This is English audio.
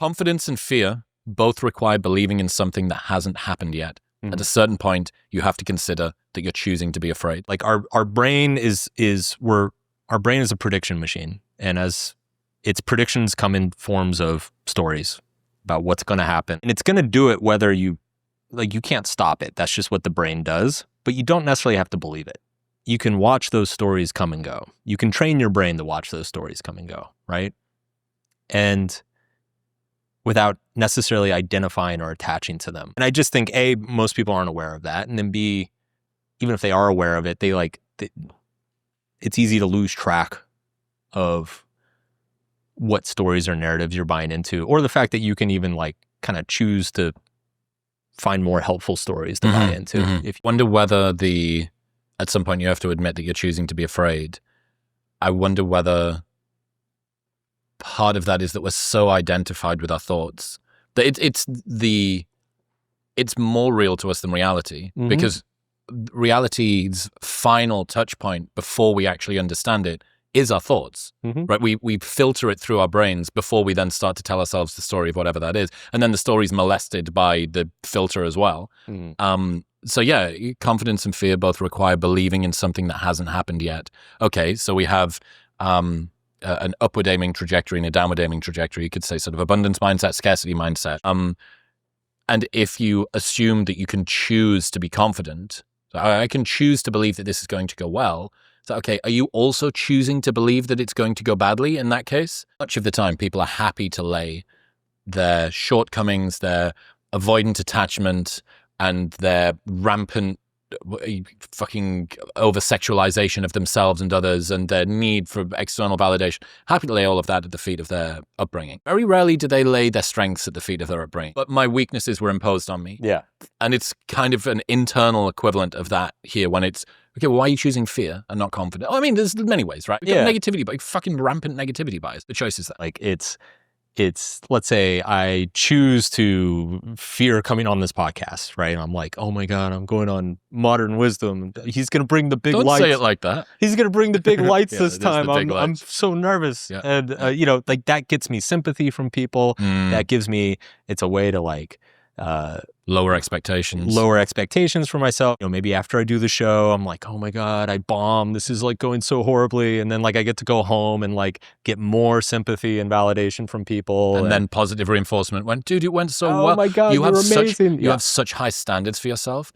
Confidence and fear both require believing in something that hasn't happened yet. Mhm. At a certain point, you have to consider that you're choosing to be afraid. Like our brain is our brain is a prediction machine, and as its predictions come in forms of stories about what's going to happen, and it's going to do it whether you can't stop it. That's just what the brain does, but you don't necessarily have to believe it. You can watch those stories come and go. You can train your brain to watch those stories come and go, right? And without necessarily identifying or attaching to them. And I just think A, most people aren't aware of that, and then B, even if they are aware of it, it's easy to lose track of what stories or narratives you're buying into, or the fact that you can even kind of choose to find more helpful stories to buy into. If you wonder whether at some point you have to admit that you're choosing to be afraid, I wonder whether part of that is that we're so identified with our thoughts that it's more real to us than reality, because reality's final touch point before we actually understand it is our thoughts, right? We filter it through our brains before we then start to tell ourselves the story of whatever that is. And then the story's molested by the filter as well. So yeah, confidence and fear both require believing in something that hasn't happened yet. Okay, so we have an upward aiming trajectory and a downward aiming trajectory. You could say sort of abundance mindset, scarcity mindset. And if you assume that you can choose to be confident, so I can choose to believe that this is going to go well. So, okay, are you also choosing to believe that it's going to go badly in that case? Much of the time, people are happy to lay their shortcomings, their avoidant attachment, and their rampant fucking over-sexualization of themselves and others and their need for external validation. Happy to lay all of that at the feet of their upbringing. Very rarely do they lay their strengths at the feet of their upbringing. But my weaknesses were imposed on me. Yeah. And it's kind of an internal equivalent of that here when it's, okay, well, why are you choosing fear and not confidence? Oh, I mean, there's many ways, right? We've got negativity, but fucking rampant negativity bias. The choice is that. Like it's, let's say I choose to fear coming on this podcast, right? And I'm like, oh my God, I'm going on Modern Wisdom. He's going to bring the big lights. Don't say it like that. He's going to bring the big lights this time. I'm so nervous. Yeah. And, that gets me sympathy from people. That gives me, it's a way to lower expectations for myself. Maybe after I do the show, I'm like, oh my God, I bombed. This is going so horribly. And then I get to go home and get more sympathy and validation from people. And then positive reinforcement dude, it went so well. Oh my God, you have amazing. You have such high standards for yourself